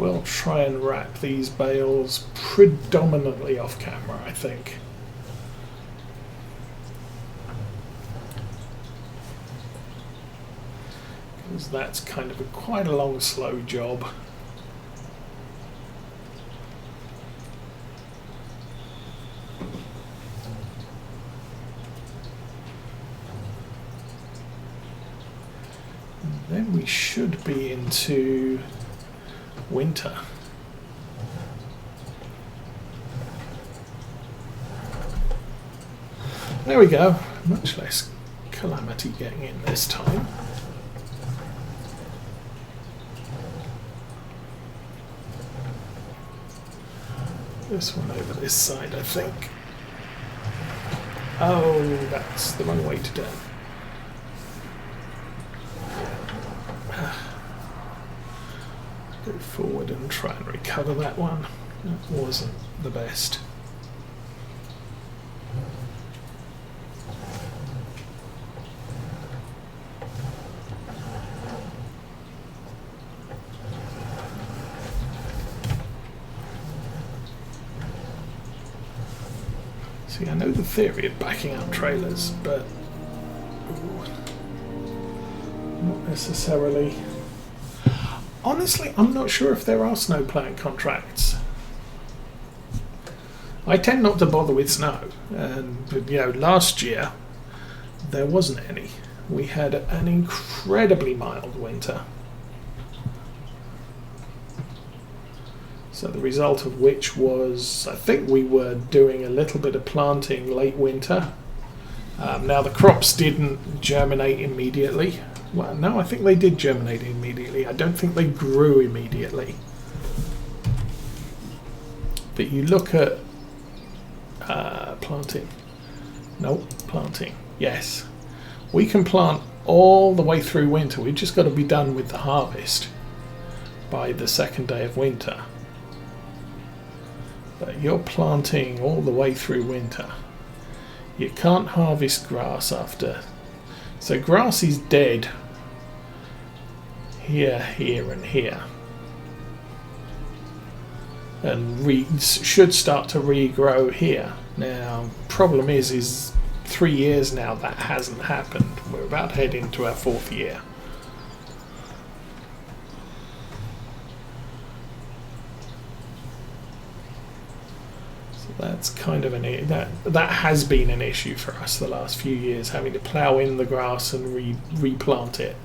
We'll try and wrap these bales predominantly off camera, I think. Because that's kind of quite a long, slow job. And then we should be into winter. There we go. Much less calamity getting in this time. This one over this side, I think. Oh, that's the wrong way to do it. Go forward and try and recover that one. That wasn't the best. See, I know the theory of backing up trailers, but not necessarily. Honestly, I'm not sure if there are snow plant contracts. I tend not to bother with snow, and you know, last year there wasn't any. We had an incredibly mild winter. So the result of which was, I think we were doing a little bit of planting late winter. Now the crops didn't germinate immediately. Well, no, I think they did germinate immediately. I don't think they grew immediately. But you look at planting. Nope, planting. Yes. We can plant all the way through winter. We've just got to be done with the harvest by the second day of winter. But you're planting all the way through winter. You can't harvest grass after. So grass is dead here, here and here. And should start to regrow here. Now, problem is 3 years now that hasn't happened. We're about to head into our 4th year. That's kind of that has been an issue for us the last few years, having to plough in the grass and replant it.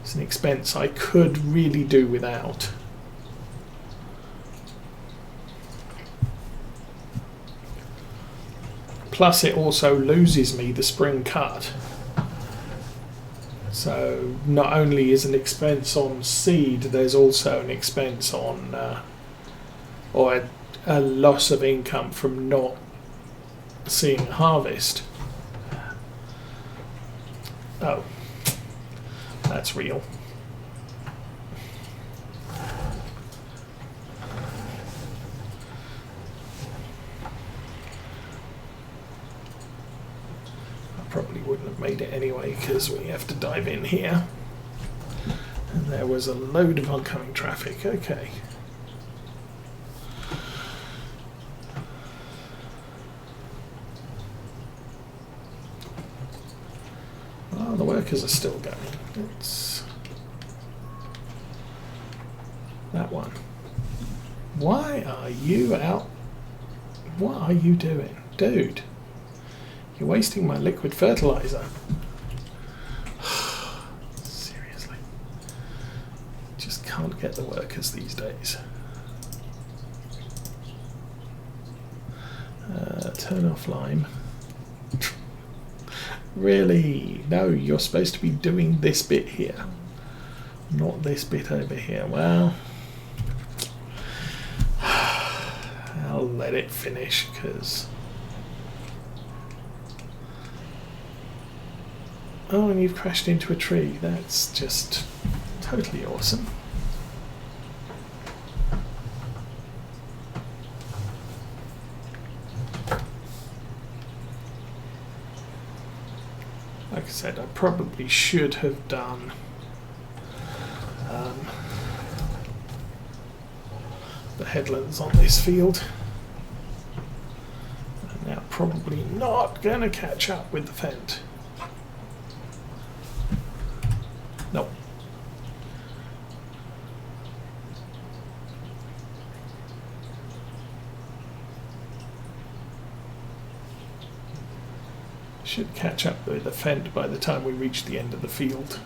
It's an expense I could really do without. Plus it also loses me the spring cut. So not only is an expense on seed, there's also an expense on or a loss of income from not seeing a harvest. Oh, that's real. I probably wouldn't have made it anyway because we have to dive in here. And there was a load of oncoming traffic. Okay. The workers are still going. It's that one. Why are you out? What are you doing? Dude, you're wasting my liquid fertilizer. Seriously. Just can't get the workers these days. Turn off lime. Really? No, you're supposed to be doing this bit here, not this bit over here. Well, I'll let it finish because... Oh, and you've crashed into a tree. That's just totally awesome. Like I said, I probably should have done headlands on this field. And now probably not going to catch up with the Fendt. Nope. Should catch up with the Fendt by the time we reach the end of the field.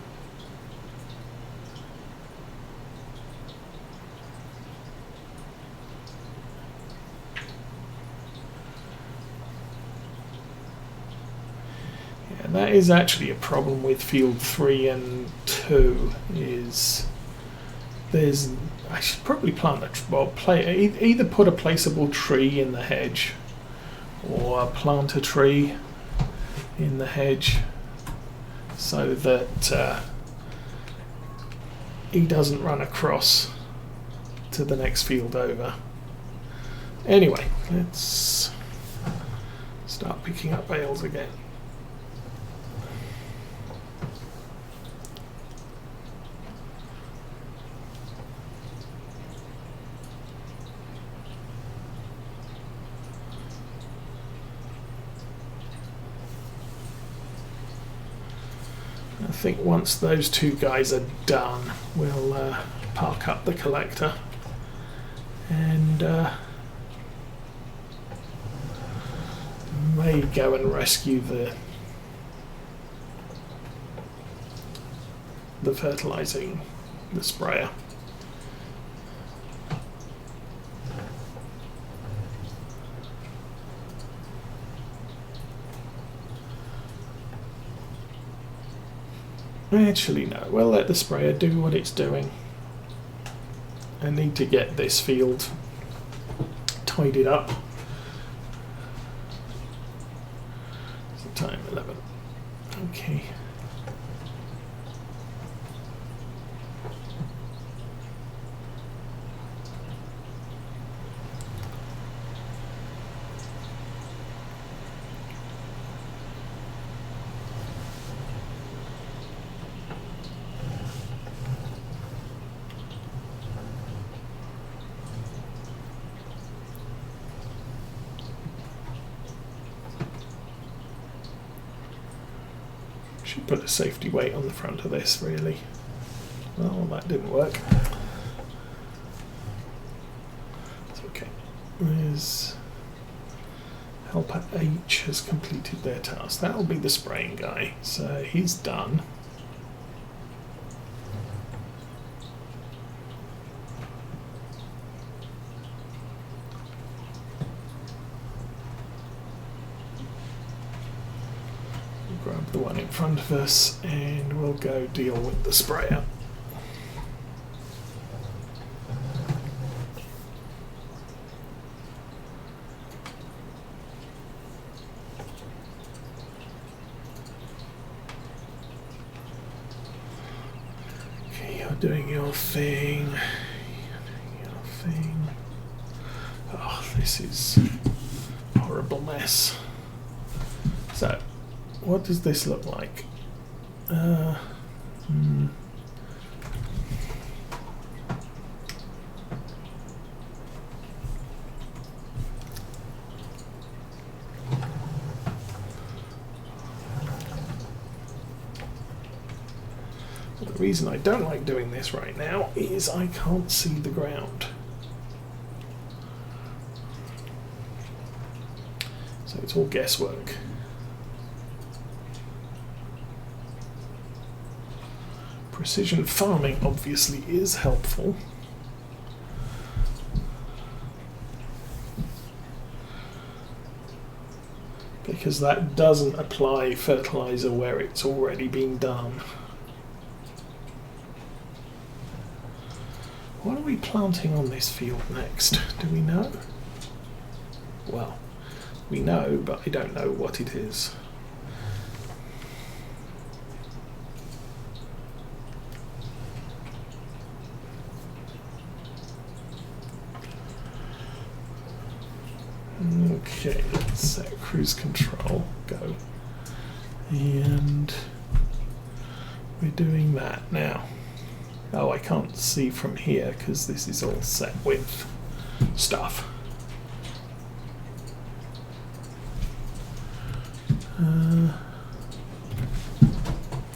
Yeah, that is actually a problem with field 3 and 2. Is I should probably plant either put a placeable tree in the hedge, or plant a tree in the hedge so that he doesn't run across to the next field over. Anyway, let's start picking up bales again. I think once those two guys are done, we'll park up the collector and may go and rescue the fertilizing, the sprayer. Actually, no. We'll let the sprayer do what it's doing. I need to get this field tidied up. It's the time 11. Okay. Should put a safety weight on the front of this, really. Well, that didn't work. It's okay. There's helper H has completed their task. That'll be the spraying guy. So he's done. Grab the one in front of us and we'll go deal with the sprayer. Okay, you're doing your thing. Oh, this is a horrible mess. So, what does this look like? The reason I don't like doing this right now is I can't see the ground. So it's all guesswork. Precision farming obviously is helpful. Because that doesn't apply fertilizer where it's already been done. What are we planting on this field next? Do we know? Well, we know, but I don't know what it is. Okay, let's set cruise control, go. And we're doing that now. Oh, I can't see from here because this is all set with stuff.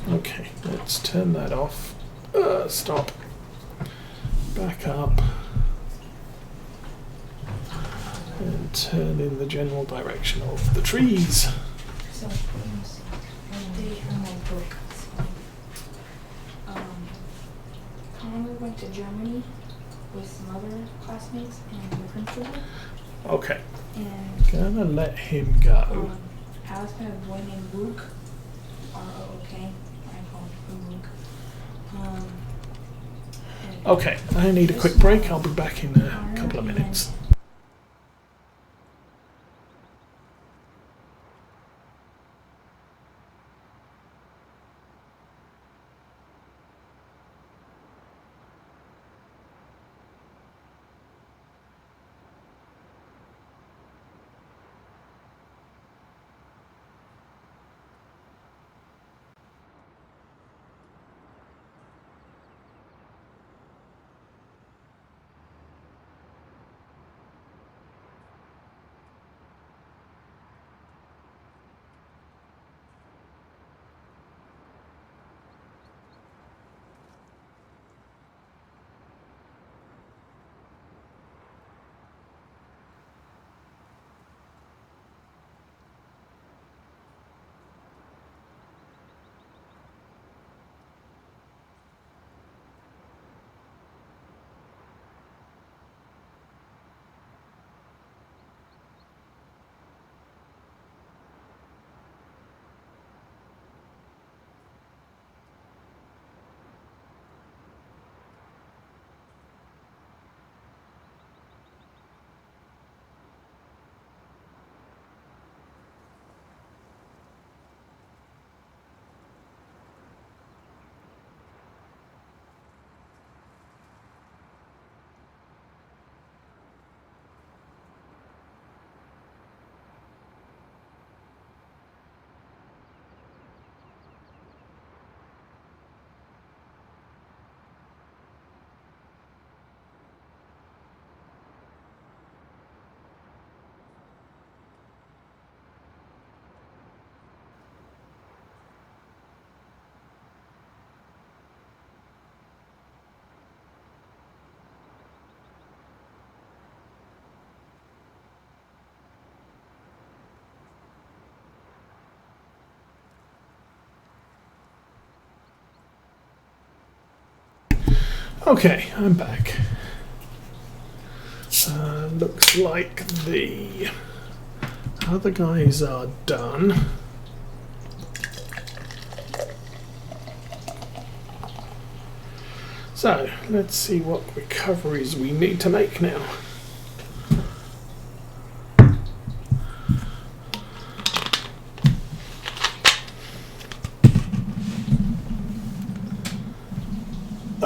Okay, let's turn that off. Stop. Back up. And turn in the general direction of the trees. So, in my book, Connor went to Germany with some other classmates and the principal. Okay. And Gonna let him go. Alice met a boy named Luke. R-O-O-K. I call him Luke. Okay, I need a quick break. I'll be back in a couple of minutes. Okay, I'm back. Looks like the other guys are done. So, let's see what recoveries we need to make now.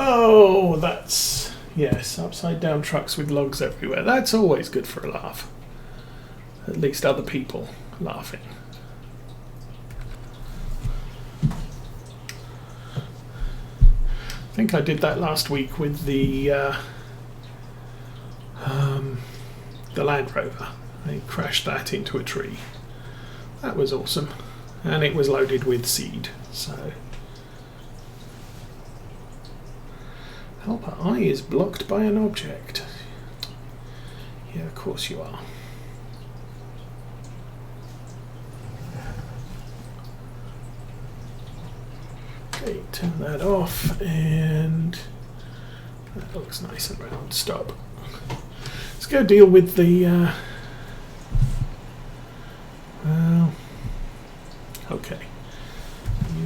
Oh, that's, yes, upside down trucks with logs everywhere. That's always good for a laugh. At least other people laughing. I think I did that last week with the Land Rover. I crashed that into a tree. That was awesome. And it was loaded with seed, so... Helper eye is blocked by an object. Yeah, of course you are. Okay, turn that off, and that looks nice and round. Stop. Let's go deal with the... well, okay.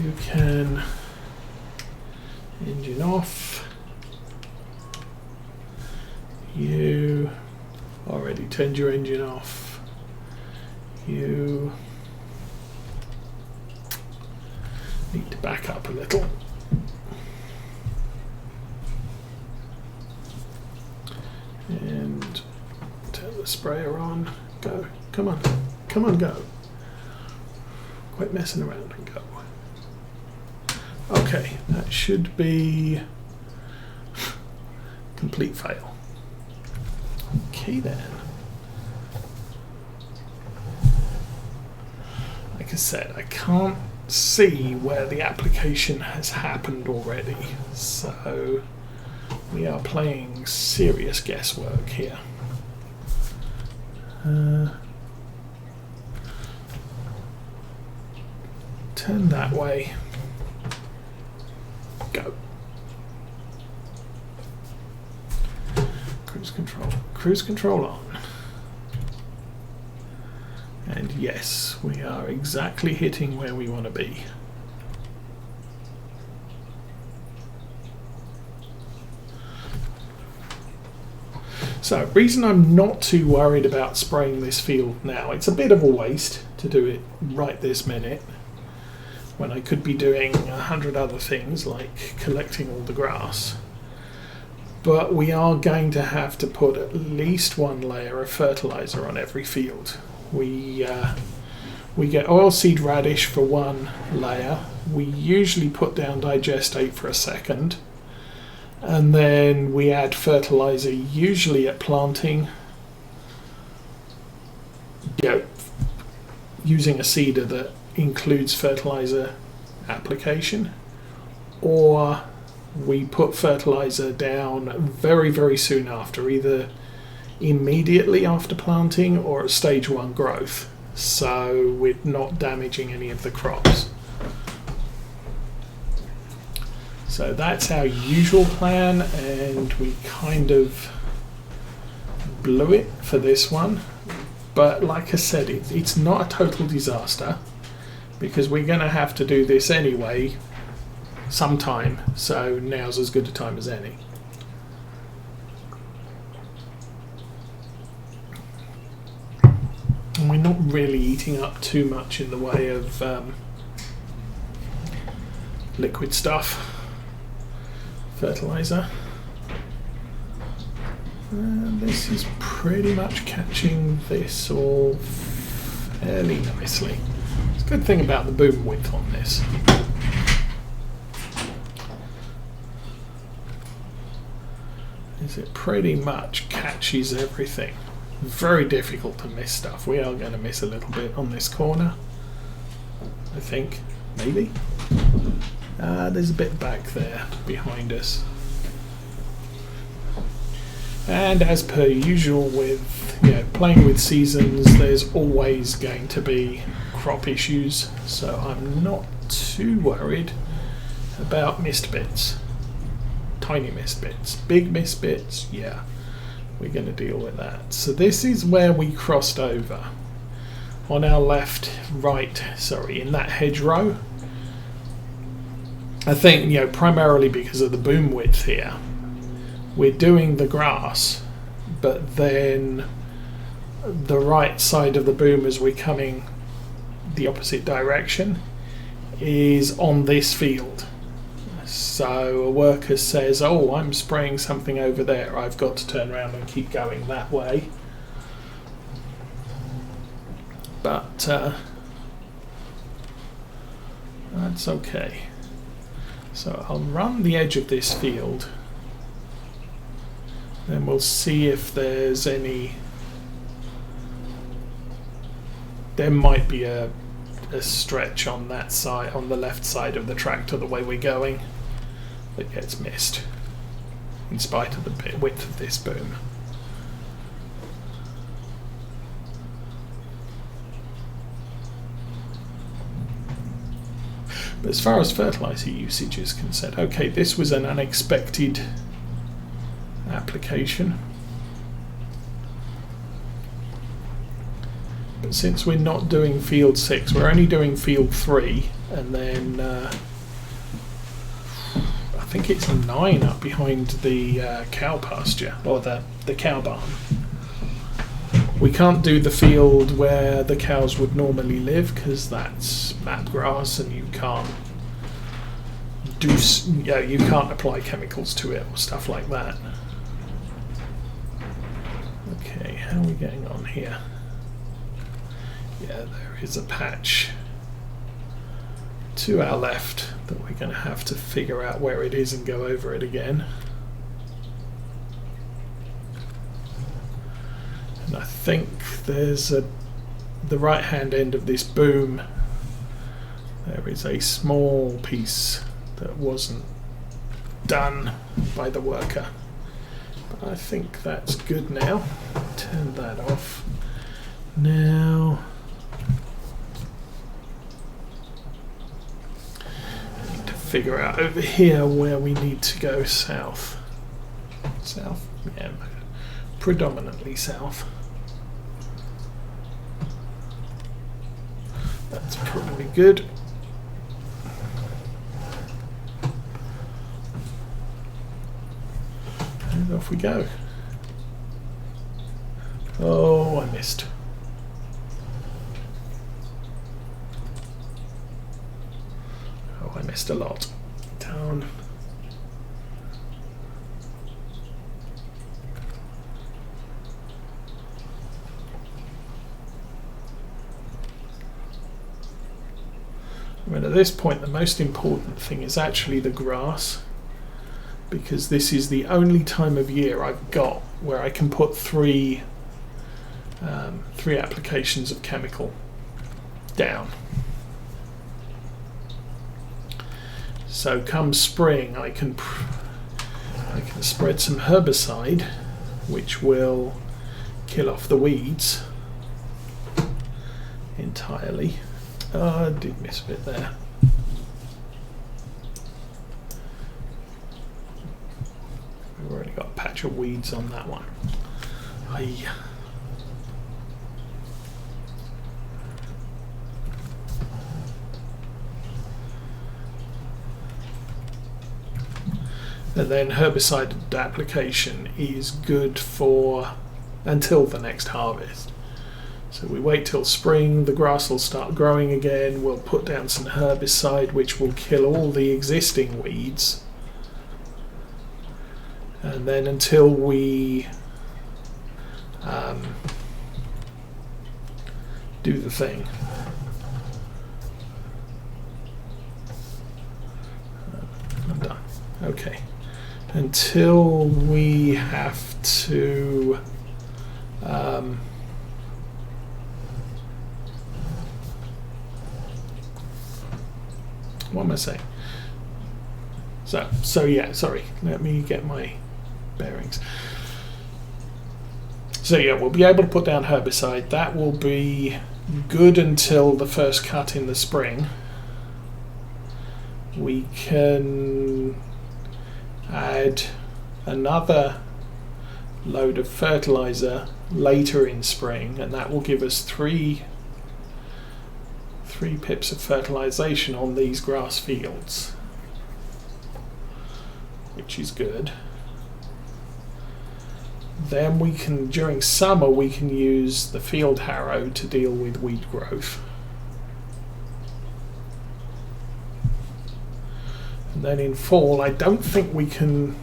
You can engine off. You already turned your engine off. You need to back up a little. And turn the sprayer on. Go. Come on. Come on, go. Quit messing around and go. Okay, that should be complete fail. Okay then. Like I said, I can't see where the application has happened already, so we are playing serious guesswork here. Turn that way. Go. Cruise control. Cruise control on. And yes, we are exactly hitting where we want to be. So, reason I'm not too worried about spraying this field now, it's a bit of a waste to do it right this minute, when I could be doing 100 other things like collecting all the grass. But we are going to have to put at least one layer of fertilizer on every field. We get oilseed radish for one layer. We usually put down digestate for a second. And then we add fertilizer usually at planting. Using a seeder that includes fertilizer application, or we put fertilizer down very, very soon after, either immediately after planting or at stage 1 growth, so we're not damaging any of the crops. So that's our usual plan, and we kind of blew it for this one. But like I said, it's not a total disaster, because we're going to have to do this anyway sometime, so now's as good a time as any. And we're not really eating up too much in the way of liquid stuff. Fertilizer. This is pretty much catching this all fairly nicely. It's a good thing about the boom width on this. Is it pretty much catches everything. Very difficult to miss stuff. We are going to miss a little bit on this corner, I think, maybe. There's a bit back there behind us. And as per usual with playing with seasons, there's always going to be crop issues, so I'm not too worried about missed bits. Tiny missed bits. Big missed bits, yeah, we're going to deal with that. So this is where we crossed over. On our in that hedgerow. I think, primarily because of the boom width here, we're doing the grass, but then the right side of the boom as we're coming the opposite direction is on this field. So a worker says, oh, I'm spraying something over there, I've got to turn around and keep going that way. But that's okay. So I'll run the edge of this field, then we'll see if there's any. There might be a stretch on that side, on the left side of the tractor, the way we're going, that gets missed in spite of the width of this boom. But as far as fertilizer usage is concerned, okay, this was an unexpected application. But since we're not doing field 6, we're only doing field 3, and then I think it's 9 up behind the cow pasture, or the cow barn. We can't do the field where the cows would normally live because that's mat grass, and you can't you can't apply chemicals to it or stuff like that. Okay, how are we getting on here? Yeah, there is a patch to our left that we're going to have to figure out where it is and go over it again. think there's the right hand end of this boom. There is a small piece that wasn't done by the worker. But I think that's good now. Turn that off. Now I need to figure out over here where we need to go south. South? Yeah, predominantly south. That's probably good. And off we go. Oh, I missed. Oh, I missed a lot. Down. I mean, at this point, the most important thing is actually the grass, because this is the only time of year I've got where I can put three applications of chemical down. So come spring, I can spread some herbicide, which will kill off the weeds entirely. I did miss a bit there. We've already got a patch of weeds on that one. Aye. And then herbicide application is good for until the next harvest. So we wait till spring, the grass will start growing again, we'll put down some herbicide which will kill all the existing weeds. And then until we do the thing. I'm done. Okay. Until we have to what am I saying? So yeah, sorry, let me get my bearings. So yeah, we'll be able to put down herbicide. That will be good until the first cut in the spring. We can add another load of fertilizer later in spring, and that will give us three pips of fertilization on these grass fields, which is good. Then we can, during summer, we can use the field harrow to deal with weed growth. And then in fall, I don't think we can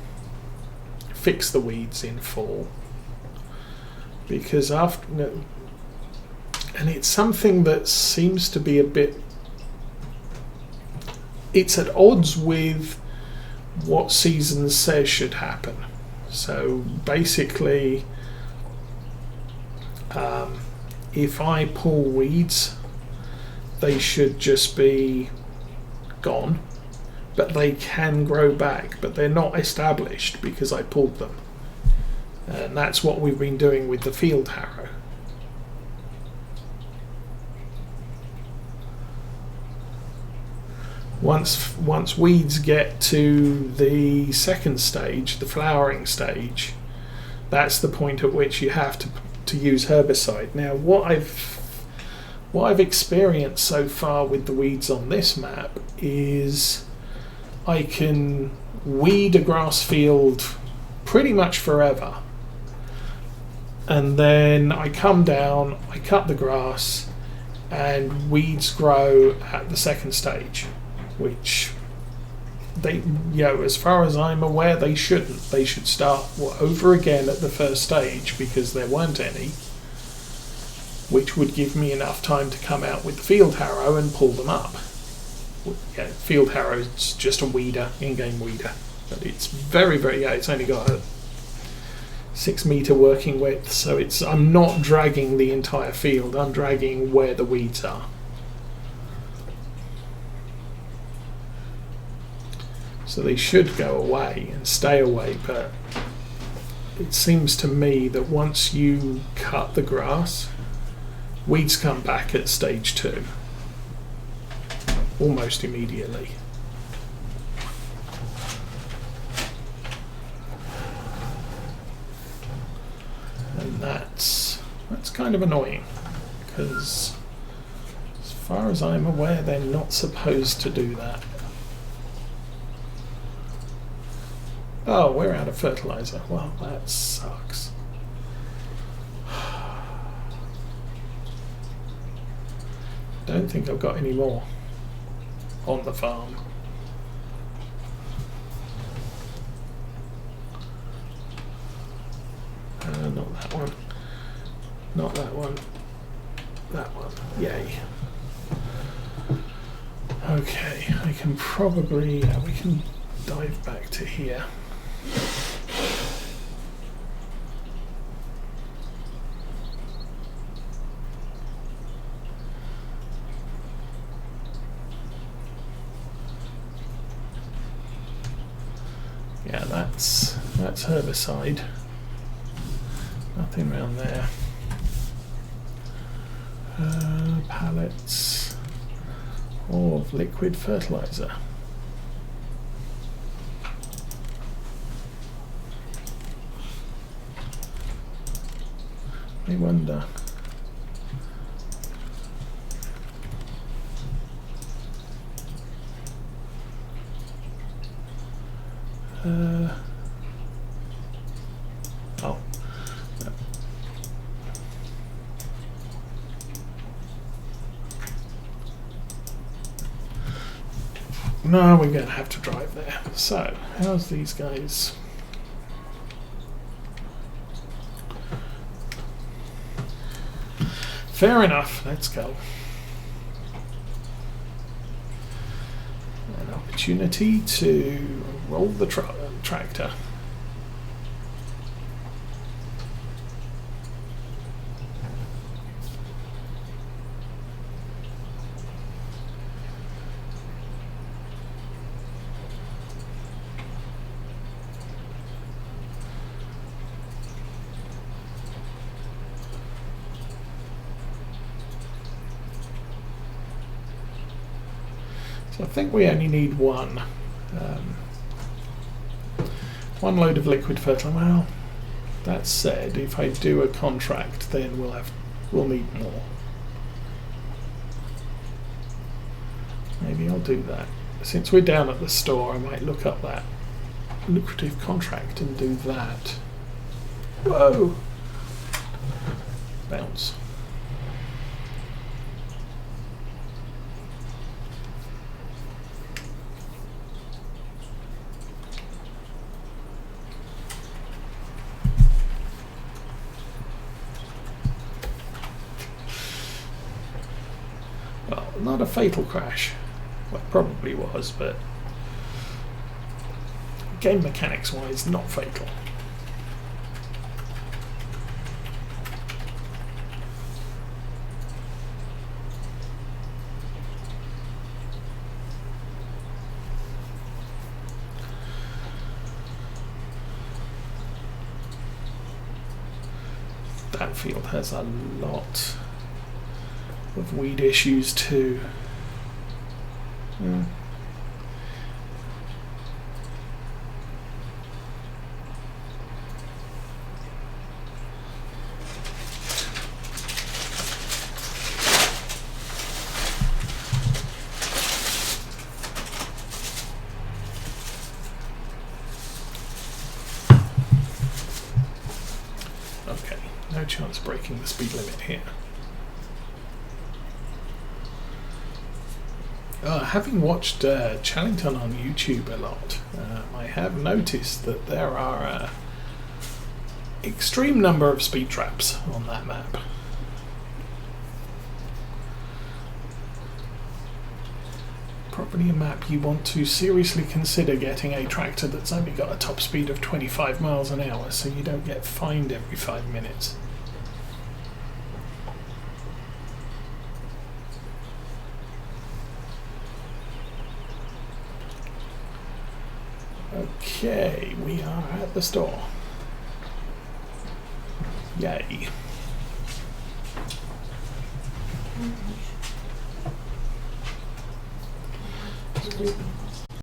fix the weeds in fall, because after, and it's something that seems to be a bit, it's at odds with what season says should happen. So basically, if I pull weeds, they should just be gone, but they can grow back, but they're not established because I pulled them. And that's what we've been doing with the field harrow. Once weeds get to the second stage, the flowering stage, that's the point at which you have to use herbicide. Now, what I've experienced so far with the weeds on this map is I can weed a grass field pretty much forever, and then I come down, I cut the grass, and weeds grow at the second stage, which they, as far as I'm aware, they shouldn't. They should start over again at the first stage, because there weren't any, which would give me enough time to come out with the field harrow and pull them up. Yeah, field harrow is just a weeder, in-game weeder, but it's very, very, it's only got 6 meter working width, so I'm not dragging the entire field, I'm dragging where the weeds are. So they should go away and stay away, but it seems to me that once you cut the grass, weeds come back at stage 2 almost immediately. And that's kind of annoying, because as far as I'm aware they're not supposed to do that. Oh, we're out of fertilizer. Well, that sucks. Don't think I've got any more on the farm. Not that one. Not that one. That one. Yay. Okay, I can probably... we can dive back to here. Yeah, that's herbicide. Nothing around there. Pallets of liquid fertilizer. I wonder. Oh. No, we're going to have to drive there. So, how's these guys? Fair enough, let's go. An opportunity to roll the tractor. So I think we only need one load of liquid fertilizer. Well, that said, if I do a contract, then we'll need more. Maybe I'll do that. Since we're down at the store, I might look up that lucrative contract and do that. Whoa! Bounce. Well, not a fatal crash. Well, it probably was, but game mechanics wise, not fatal. That field has a lot of weed issues too. Okay, no chance breaking the speed limit here. Having watched Challengton on YouTube a lot, I have noticed that there are extreme number of speed traps on that map. property map, you want to seriously consider getting a tractor that's only got a top speed of 25 miles an hour so you don't get fined every 5 minutes. Okay, we are at the store. Yay. Just